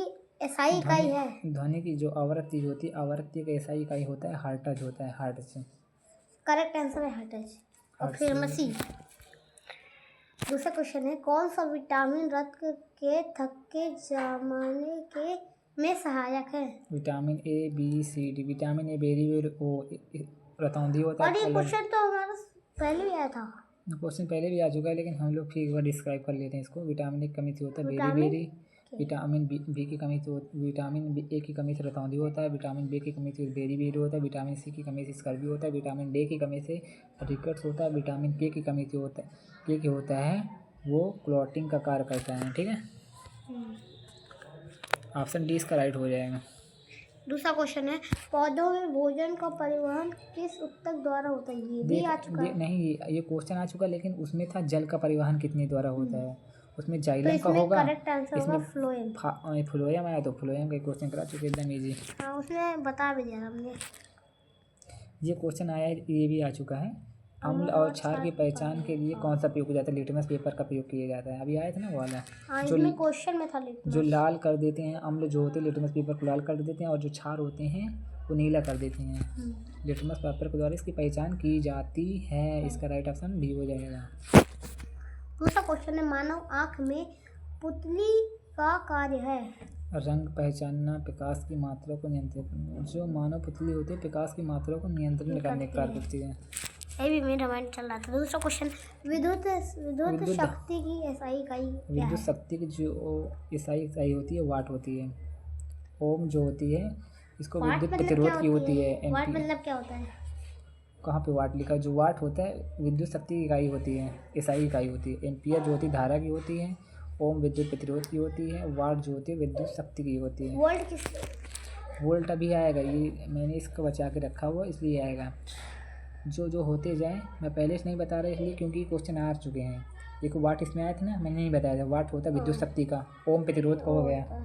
एसआई इकाई है? ध्वनि की जो आवृत्ति होती है, आवृत्ति का एसआई इकाई होता है हर्ट्ज होता है, हर्ट्ज। करेक्ट आंसर है हर्ट्ज। और फिर मसी। दूसरा क्वेश्चन है, कौन सा विटामिन रक्त के थक्के जमाने के में सहायक है? Vitamin A, B, C, D. Vitamin A बेरी ओ रतौंधी होता है। और ये क्वेश्चन तो हमारा पहले भी आया था। क्वेश्चन पहले भी आ चुका है, लेकिन हम लोग फिर एक बार डिस्क्राइब कर लेते हैं इसको। विटामिन ए की कमी से होता है बेरी बेरी। विटामिन बी की कमी से विटामिन ए की कमी से रतौंधी होता है। विटामिन बी की कमी से बेरी बेरी होता है। विटामिन सी की कमी से स्कर्वी होता है। विटामिन डी की कमी से रिकेट्स होता है। विटामिन के की कमी से होता है वो क्लॉटिंग का कार्य करता है। ठीक है, ऑप्शन डी इसका राइट हो जाएगा। दूसरा क्वेश्चन है, पौधों में भोजन का परिवहन किस ऊतक द्वारा होता है? ये भी आ चुका है। नहीं, ये क्वेश्चन आ चुका, लेकिन उसमें था जल का परिवहन कितने द्वारा होता है। उसमें जाइलम तो का होगा। करेक्ट आंसर होगा फ्लोएम। फ्लोएम आया, तो फ्लोएम का क्वेश्चन करा चुके, एकदम इजी। हाँ, उसने बता भी दिया हमने। ये क्वेश्चन आया, ये भी आ चुका है। अम्ल और क्षार की पहचान के लिए कौन सा प्रयोग किया जाता है? लिटमस पेपर का प्रयोग किया जाता है। अभी आया था ना वो वाला। जो क्वेश्चन में था लिटमस। जो लाल कर देते हैं अम्ल जो होते हैं, लिटमस पेपर को लाल कर देते हैं, और जो क्षार होते हैं वो नीला कर देते हैं। लिटमस पेपर के द्वारा इसकी पहचान की जाती है। इसका राइट ऑप्शन डी हो जाएगा। दूसरा क्वेश्चन है, मानव आँख में पुतली का कार्य है? रंग पहचानना, प्रकाश की मात्रा को नियंत्रित करना। जो मानव पुतली होती है प्रकाश की मात्रा को नियंत्रित करने का कार्य करती है। ये भी मेरा माइंड चल रहा था। दूसरा क्वेश्चन, विद्युत शक्ति की एसआई इकाई क्या है? विद्युत शक्ति की जो एसआई इकाई होती है वाट होती है। ओम जो होती है इसको विद्युत प्रतिरोध की होती है। वाट मतलब क्या होता है? कहाँ पे वाट लिखा है? जो वाट होता है विद्युत शक्ति की इकाई होती है, एसआई इकाई होती है। एम्पियर जो होती है धारा की होती है। ओम विद्युत प्रतिरोध की होती है। वाट जो होती है विद्युत शक्ति की होती है। वोल्ट किस? वोल्ट अभी आएगा, ये मैंने इसको बचा के रखा हुआ इसलिए आएगा। जो होते जाए, मैं पहले से नहीं बता रहा इसलिए क्योंकि क्वेश्चन आ चुके हैं। एक वाट इसमें आया था ना, मैंने नहीं बताया था। वाट होता है विद्युत शक्ति का। ओम प्रतिरोध का हो गया।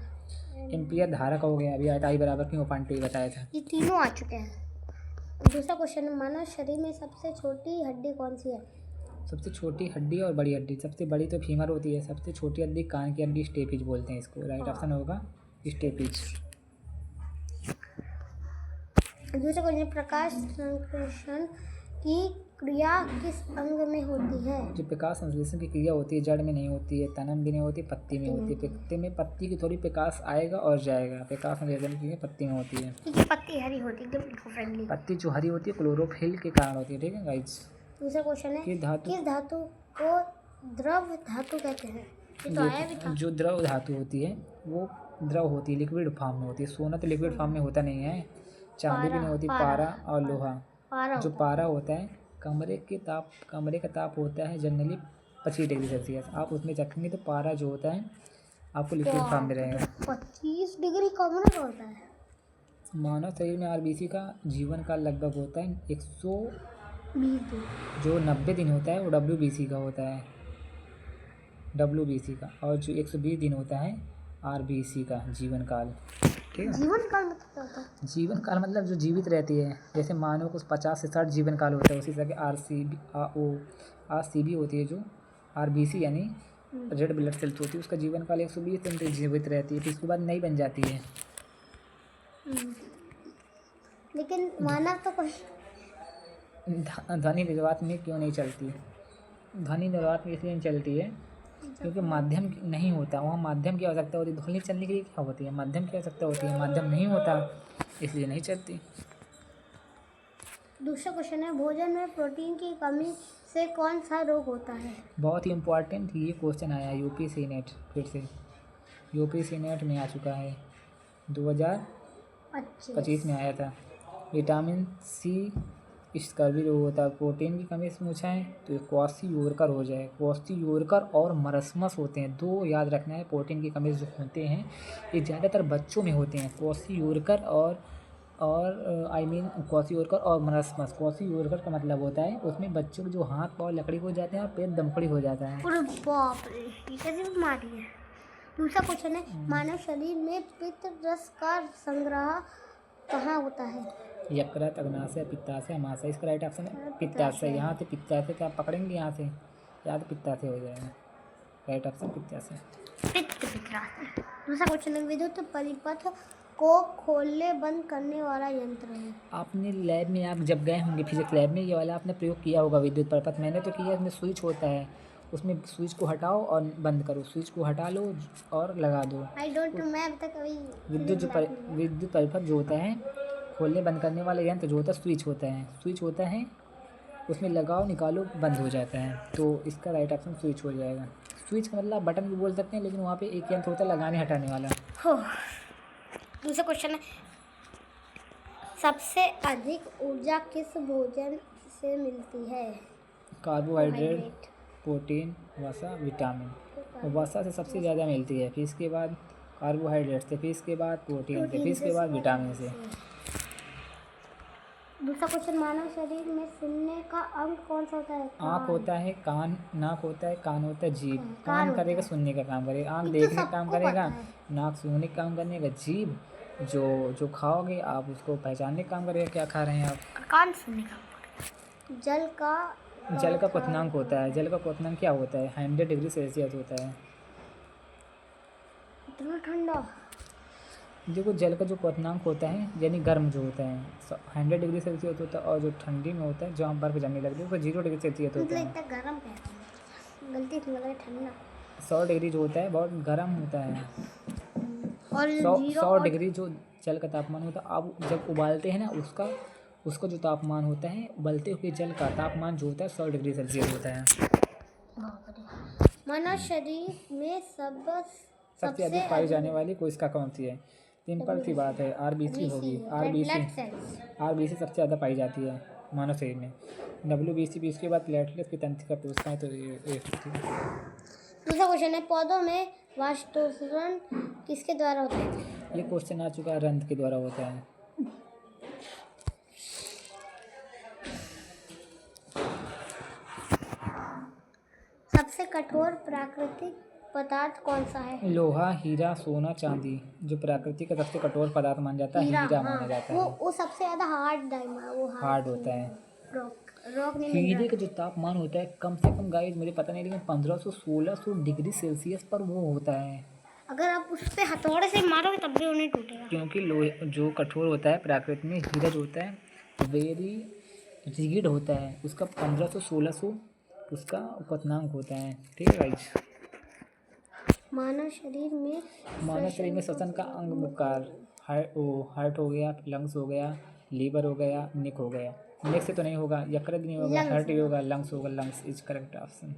एम्पियर धारा का हो गया। अभी आई बराबर क्यों पॉइंट बताया था। ये तीनों आ चुके हैं। दूसरा क्वेश्चन, मानव शरीर में सबसे छोटी हड्डी कौन सी है? सबसे छोटी हड्डी और बड़ी हड्डी। सबसे बड़ी तो फीमर होती है। सबसे छोटी हड्डी कान की हड्डी, स्टेपिज बोलते हैं इसको। राइट ऑप्शन होगा स्टेपिज। दूसरा क्वेश्चन, प्रकाश संश्लेषण की क्रिया किस अंग में होती है? जो प्रकाश संश्लेषण की क्रिया होती है जड़ में नहीं होती है, तनम भी नहीं होती, पत्ती में होती है। पत्ती में पत्ती की थोड़ी प्रकाश आएगा और जाएगा। प्रकाश संश्लेषण की क्रिया पत्ती में होती है। क्योंकि पत्ती हरी होती है, एकदम इको फ्रेंडली। पत्ती जो हरी होती है क्लोरोफिल के कारण होती है। ठीक है गाइस। दूसरा क्वेश्चन है, किस धातु को द्रव धातु कहते हैं? ये तो आया भी था। जो द्रव धातु होती है वो द्रव होती है, लिक्विड फॉर्म में होती है। सोना तो लिक्विड फॉर्म में होता नहीं है। चांदी भी नहीं होती। पारा और लोहा। जो पारा होता है कमरे का ताप होता है जनरली 25 डिग्री सेल्सियस। आप उसमें रखेंगे तो पारा जो होता है आपको लिक्विड फॉर्म में रहेगा। 25 डिग्री कमरे का होता है। मानव शरीर में आरबीसी का जीवन काल लगभग होता है 120 दिन। जो 90 दिन होता है वो डब्ल्यूबीसी का होता है। डब्ल्यूबीसी का। और जो 120 दिन होता है RBC का जीवन काल। ठीक है, जीवन काल मतलब क्या होता है? जीवन काल मतलब जो जीवित रहती है, जैसे मानव को 50 से 60 जीवन काल होता है, उसी तरह के RCB होती है जो RBC यानी रेड ब्लड सेल्स होती है, उसका जीवन काल 120 दिन तक जीवित रहती है, फिर उसके बाद नहीं बन जाती है। लेकिन मानव तो कोई ध्वनि निर्वात में क्यों नहीं चलती? ध्वनि निर्वात में इसलिए नहीं चलती है क्योंकि माध्यम नहीं होता, वहाँ माध्यम की आवश्यकता होती है। ध्वनि चलने के लिए क्या होती है? माध्यम की आवश्यकता होती है, माध्यम नहीं होता इसलिए नहीं चलती। दूसरा क्वेश्चन है, भोजन में प्रोटीन की कमी से कौन सा रोग होता है? बहुत ही इम्पोर्टेंट ये क्वेश्चन आया यूपीएससी नेट, फिर से यूपीएससी नेट में आ चुका है, 2025 में आया था। विटामिन सी स्कर्वी रोग होता है। प्रोटीन की कमी से पूछा है तो क्वाशियोरकर हो जाए। क्वाशियोरकर और मरस्मस होते हैं, दो याद रखना है। प्रोटीन की कमी जो होते हैं ये ज़्यादातर बच्चों में होते हैं, क्वाशियोरकर और क्वाशियोरकर और मरस्मस। क्वाशियोरकर का मतलब होता है उसमें बच्चों के जो हाथ पाँव लकड़ी हो जाते हैं और पेट दमकड़ी हो जाता है। अरे बाप रे, ये कैसी बीमारी है? दूसरा क्वेश्चन है, मानव शरीर में पित्त रस का संग्रह कहाँ होता है? यकृत, अग्नाशय, पित्ताशय, अमाशय। इसका राइट ऑप्शन है पित्ताशय। यहाँ से पित्ताशय से आप पकड़ेंगे, यहाँ से या तो पित्ताशय हो जाएगा। राइट ऑप्शन पित्ताशय। पित्ताशय। दूसरा क्वेश्चन है, विद्युत परिपथ को खोलने बंद करने वाला यंत्र है? आपने लैब में आप जब गए होंगे फिजिक्स लैब में, ये वाला आपने प्रयोग किया होगा विद्युत परिपथ। मैंने तो किया, इसमें स्विच होता है, उसमें स्विच को हटाओ और बंद करो, स्विच को हटा लो और लगा दो। आई डोंट नो, मैं अब तक कभी विद्युत परिपथ जो होता है, खोलने बंद करने वाला यंत्र जो होता है स्विच होता है। स्विच होता है, उसमें लगाओ निकालो बंद हो जाता है, तो इसका राइट ऑप्शन स्विच हो जाएगा। स्विच का मतलब बटन भी बोल सकते हैं, लेकिन वहाँ पे एक यंत्र होता है लगाने हटाने वाला। दूसरा क्वेश्चन है, सबसे अधिक ऊर्जा किस भोजन से मिलती है? कार्बोहाइड्रेट, प्रोटीन, वसा, विटामिन। वसा से सबसे ज़्यादा मिलती है, फिर इसके बाद कार्बोहाइड्रेट से, फिर इसके बाद प्रोटीन से, फिर इसके बाद विटामिन से। दूसरा क्वेश्चन, मानव शरीर में सुनने का अंग कौन सा होता है? आँख होता है, कान, नाक होता है, कान होता है, जीभ। कान होता करेगा है। सुनने का काम करेगा, आँख ये तो देखने का सबको काम करेगा, पता है। नाक सूंघने का काम करेगा, जीभ जो खाओगे आप उसको पहचानने का काम करेगा क्या खा रहे हैं आप। कान सुनने का। जल का क्वथनांक होता है। जल का क्वथनांक क्या होता है? 100 डिग्री सेल्सियस होता है। इतना ठंडा? देखो जल का जो क्वथनांक होता है यानी गर्म जो होता है 100 डिग्री सेल्सियस होता है, और जो ठंडी में होता है जहाँ बर्फ जमने लगती है वो 0 डिग्री सेल्सियस होता है। इतना गर्म कह रहा हूँ, गलती से लगा ठंडा। 100 डिग्री जो होता है बहुत गर्म होता है। और 100 डिग्री जो जल का तापमान होता है, अब जब उबालते हैं ना उसका जो तापमान होता है, उबलते हुए जल का तापमान जो होता है 100 डिग्री सेल्सियस होता है। मानव शरीर में सबसे अधिक पाई जाने वाली कोशिका कौन सी है? सिंपल सी बात है, RBC होगी। RBC सबसे ज़्यादा पाई जाती है मानव शरीर में। WBC भी इसके बाद प्लेटलेट्स की तंत्रिका कोशिकाएं, तो ये दूसरा क्वेश्चन है, पौधों में वाष्पोत्सर्जन किसके द्वारा होता है? ये क्वेश्चन आ चुका है, रंध्र के द्वारा होता है। सबसे कठोर प्राकृतिक पदार्थ कौन सा है? लोहा, हीरा, सोना, चांदी। जो प्रकृति का सबसे कठोर पदार्थ माना जाता है हीरा माना जाता है। वो सबसे ज्यादा हार्ड डायमंड, वो हार्ड होता है। रॉक नहीं। हीरे का जो तापमान होता है कम से कम गाइस मुझे पता नहीं, लेकिन 1500-1600 डिग्री सेल्सियस पर वो होता है। अगर आप उस पे हथौड़े से मारोगे तब भी वो नहीं टूटेगा, क्योंकि लोहे जो कठोर होता है प्रकृति में, हीरा जो होता है वेरी रिजिड होता है, उसका 1500-1600 उसका क्वथनांक होता है। ठीक है गाइस। मानव शरीर में श्वसन का अंग मुकार हार्ट हो गया, लंग्स हो गया, लीवर हो गया, नेक हो गया। नेक से तो नहीं होगा, यकृत नहीं होगा, हार्ट भी होगा, लंग्स होगा। Lungs is correct option.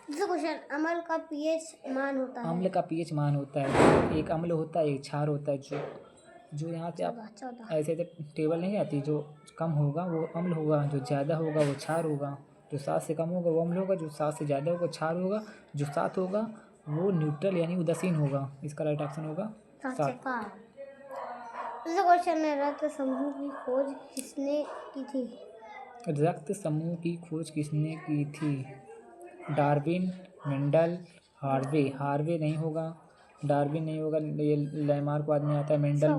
दूसरा क्वेश्चन, अम्ल का पीएच मान होता है? अम्ल का पीएच मान होता है, एक अम्ल होता है एक क्षार होता है। जो यहाँ से आप ऐसे टेबल नहीं आती, जो कम होगा वो अम्ल होगा, जो ज़्यादा होगा वो क्षार होगा, जो 7 से कम होगा वो अम्ल होगा, जो 7 से ज़्यादा होगा क्षार होगा, जो 7 होगा वो न्यूट्रल यानी उदासीन होगा। इसका राइट ऑप्शन होगा 7। दूसरा क्वेश्चन है, रक्त समूह की खोज किसने की थी? रक्त समूह की खोज किसने की थी? डार्विन, मेंडल, हार्वे हार्वे नहीं होगा, डार्विन नहीं होगा, ये लैमार्क बाद में आता है। मेंडल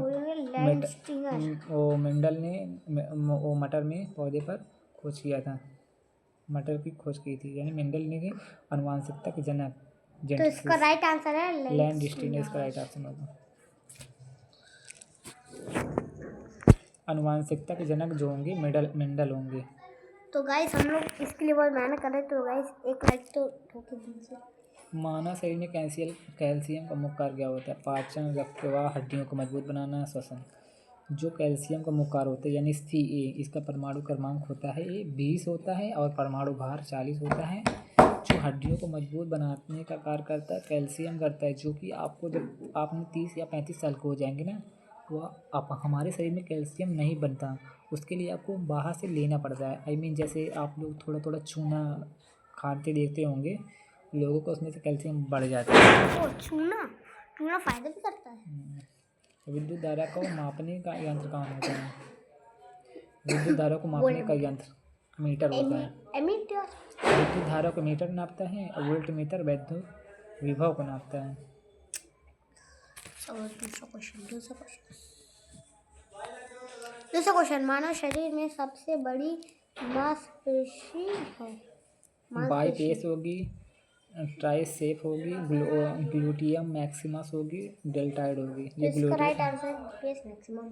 वो मेंडल ने वो मटर में पौधे पर खोज किया था, मटर की खोज की थी, यानी मेंडल ने अनुवांशिकता के जनक तो इसका राइट आंसर है लैंडस्टीनर। इसका राइट आंसर होगा। अनुवांशिकता के जनक जो होंगे मेंडल होंगे। तो गाइस हम लोग इसके लिए बहुत मेहनत कर रहे हैं, तो गाइस एक लाइक तो ठोक दीजिए। मानव शरीर में कैल्शियम का मुख्य कार्य क्या होता है? पाचन, रक्त प्रवाह, हड्डियों को मजबूत बनाना, श्वसन। जो कैल्शियम का मुख्य कार्य होता है यानी Ca, इसका परमाणु क्रमांक होता है 20 होता है और परमाणु भार 40 होता है। जो हड्डियों को मजबूत बनाने का कार्य करता है कैल्शियम करता है, जो कि आपको जब आपने 30 या 35 साल के हो जाएंगे ना, तो आप हमारे शरीर में कैल्शियम नहीं बनता, उसके लिए आपको बाहर से लेना पड़ता है। जैसे आप लोग थोड़ा थोड़ा चूना खाते देखते होंगे लोगों को, उसमें से कैल्शियम बढ़ जाता है। चूना फायदा भी करता है। विद्युत धारा को मापने का यंत्र कौन होता है? विद्युत धारा को मापने का यंत्र मीटर होता है। विद्युत धारा को मीटर नापता है और वोल्ट मीटर वैद्युत विभव को नापता है। दूसरा क्वेश्चन, मानव शरीर में सबसे बड़ी मांसपेशी है? बाईपेस होगी, ट्राइसेप होगी, ग्लूटियम मैक्सिमस होगी, डेल्टाइड होगी। ये इसका राइट आंसर ग्लूटियम मैक्सिमम।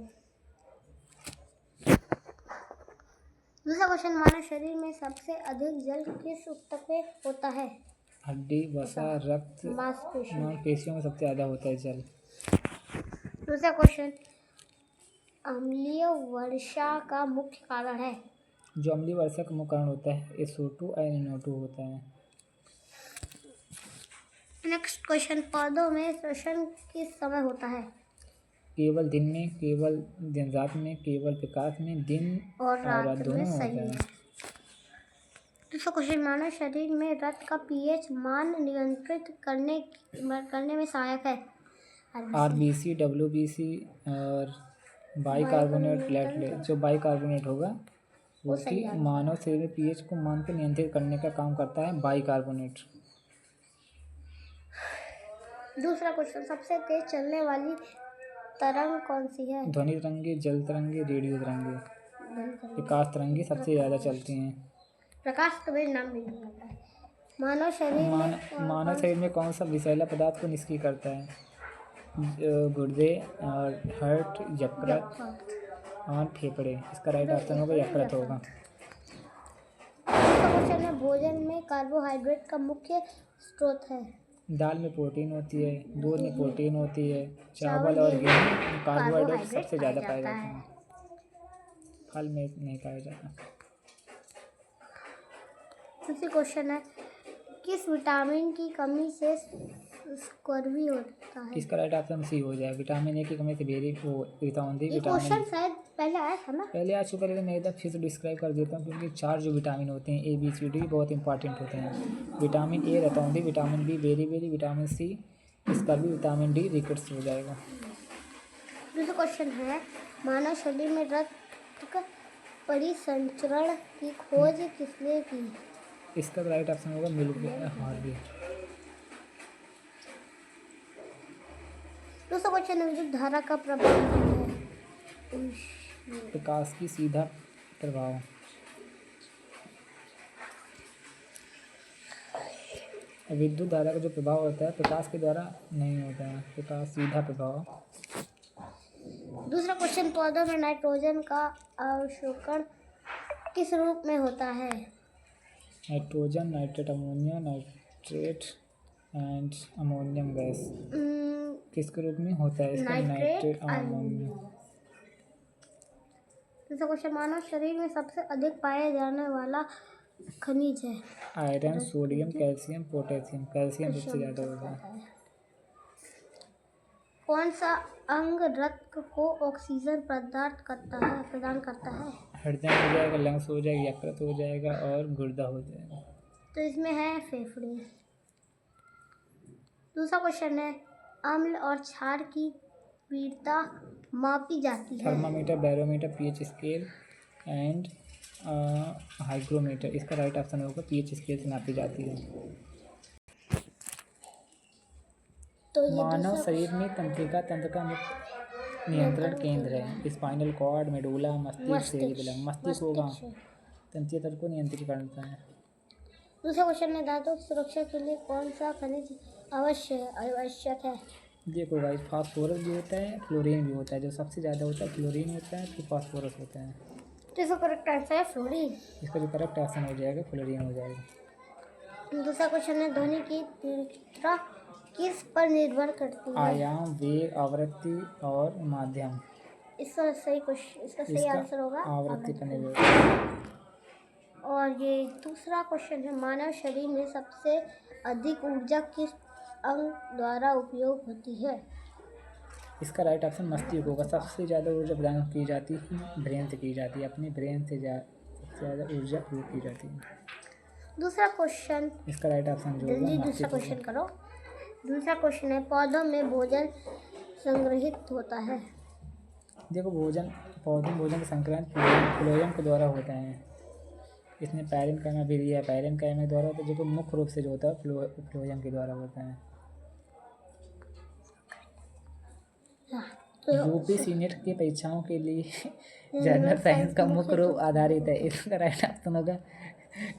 दूसरा क्वेश्चन, मानव शरीर में सबसे अधिक जल किस ऊतक में होता है? हड्डी, वसा, रक्त, मांसपेशियों में सबसे ज़्यादा होता है जल। दूसरा क्वेश्चन, अम्लीय वर्षा का मुख्य कारण है? जो अम्लीय वर्षा का मुख्य कारण होता है SO2 और NO2 होता है। नेक्स्ट क्वेश्चन, पौधों में श्वसन किस समय होता है? केवल दिन में, केवल दिन रात में, केवल प्रकाश में, दिन और रात दोनों में होता है। दूसरा क्वेश्चन, मानव शरीर में रक्त का pH मान नियंत्रित करने में सहायक है? RBC, WBC और बाइकार्बोनेट प्लेटलेट। जो बाइकार्बोनेट होगा वो कि मानव शरीर में pH को मान के नियंत्रित करने का काम करता है बाइकार्बोनेट। दूसरा क्वेश्चन, सबसे तेज चलने वाली तरंग कौन सी है? ध्वनि तरंगे, जल तरंगे, रेडियो तरंगे। प्रकाश तरंगे सबसे ज़्यादा चलती हैं। प्रकाश तो मेरे नाम नहीं आता है। मानव शरीर में कौन सा विषैला पदार्थ को निष्क्रिय करता है? गुर्दे और हार्ट, यकृत और फेफड़े। इसका राइट ऑप्शन होगा यकृत होगा। क्वेश्चन है, भोजन में कार्बोहाइड्रेट का मुख्य स्रोत है? दाल में प्रोटीन होती है, दूध में प्रोटीन होती है, चावल और गेहूं में कार्बोहाइड्रेट सबसे ज़्यादा पाए जाते हैं, फल में नहीं पाया जाता। दूसरी क्वेश्चन है, किस विटामिन की कमी से स्कर्वी होता है? इसका राइट ऑप्शन सी हो जाए। विटामिन ए की कमी से विटामिन क्वेश्चन शायद पहले आया था ना? पहले आ चुका, लेकिन मैं एक बार फिर से डिस्क्राइब कर देता हूँ, क्योंकि 4 जो विटामिन होते हैं ABCD बहुत इंपॉर्टेंट होते हैं। विटामिन ए रतौंधी, विटामिन बी बेरी, विटामिन सी इसका भी, विटामिन डी रिकेट्स हो जाएगा। दूसरा क्वेश्चन है, मानव शरीर में रक्त परिसंचरण की खोज किसने की? इसका राइट ऑप्शन होगा मिल्ग्रेम हार्वी। दूसरा क्वेश्चन है, विद्युत धारा का प्रभाव है? प्रकाश की सीधा प्रभाव। विद्युत धारा का जो प्रभाव होता है प्रकाश के द्वारा नहीं होता है, प्रकाश सीधा प्रभाव। दूसरा क्वेश्चन, पौधों में नाइट्रोजन का अवशोषण किस रूप में होता है? Nitrogen, nitrate ammonia, nitrate and ammonium gas किसके रूप में होता है? इसका नाइट्रेट अमोनिया। दूसरा क्वेश्चन, मानव शरीर में सबसे अधिक पाया जाने वाला खनिज है? Iron, sodium, calcium, potassium. Calcium सबसे ज़्यादा होता है। कौन सा अंग रक्त को ऑक्सीजन प्रदान करता है? हृदय हो जाएगा, लंग्स हो जाएगा, यकृत हो जाएगा और गुर्दा हो जाएगा। तो इसमें है फेफड़े। दूसरा क्वेश्चन है, अम्ल और क्षार की तीव्रता मापी जाती है? Thermometer, barometer, pH scale and hygrometer. इसका राइट ऑप्शन होगा pH स्केल से नापी जाती है। तो ये मानव दूसरा शरीर में तंत्रिका तंत्र का मुख्य नियंत्रण केंद्र है। स्पाइनल कॉर्ड, मेडुला, मस्तिष्क, सेरिबेलम। मस्तिष्क होगा, तंत्रीय तंत्र को नियंत्रित करता है। दूसरा क्वेश्चन है, धातु की सुरक्षा के लिए कौन सा खनिज आवश्यक है? देखो गाइस, फास्फोरस भी होता है, फ्लोरीन भी होता है। जो सबसे ज़्यादा होता है फ्लोरीन होता है, फिर फास्फोरस होता है। तो इसका करेक्ट आंसर है फ्लोरीन। इसका जो करेक्ट ऑप्शन हो जाएगा फ्लोरीन हो जाएगा। दूसरा क्वेश्चन है, ध्वनि की तीव्रता किस पर निर्भर करती है? आयाम, वेग, आवृत्ति और माध्यम। इसका सही आंसर होगा आवृत्ति पर निर्भर। और ये दूसरा क्वेश्चन है, मानव शरीर में सबसे अधिक ऊर्जा किस अंग द्वारा उपयोग होती है? इसका राइट ऑप्शन मस्तिष्क होगा। सबसे ज़्यादा ऊर्जा प्रदान की जाती है ब्रेन से की जाती है। अपने ब्रेन से सबसे ज़्यादा ऊर्जा प्रयोग की जाती है। दूसरा क्वेश्चन, इसका राइट ऑप्शन जो होगा जल्दी दूसरा मस्तिष्क क्वेश्चन होगा। करो। दूसरा क्वेश्चन है, पौधों में भोजन संग्रहित होता है? देखो, भोजन का संक्रमण फ्लोएम के द्वारा होता है। इसमें पैरेन्काइमा विरिया पैरेन्काइमा के द्वारा होता है, जो कि मुख्य रूप से जो होता है फ्लोएम के द्वारा होता है। तो यूपी सीनेट की परीक्षाओं के लिए जनरल साइंस का मुख्य रूप आधारित है। इसका राइट ऑप्शन होगा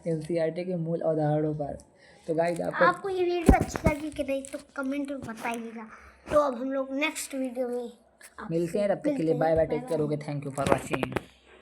एनसीईआरटी के मूल अवधारणाओं पर। तो गाइस, आपको ये वीडियो अच्छी लगी कि नहीं तो कमेंट में बताइएगा। तो अब हम लोग नेक्स्ट वीडियो में मिलते हैं। तब तक के लिए bye bye, take care, okay, thank you for watching.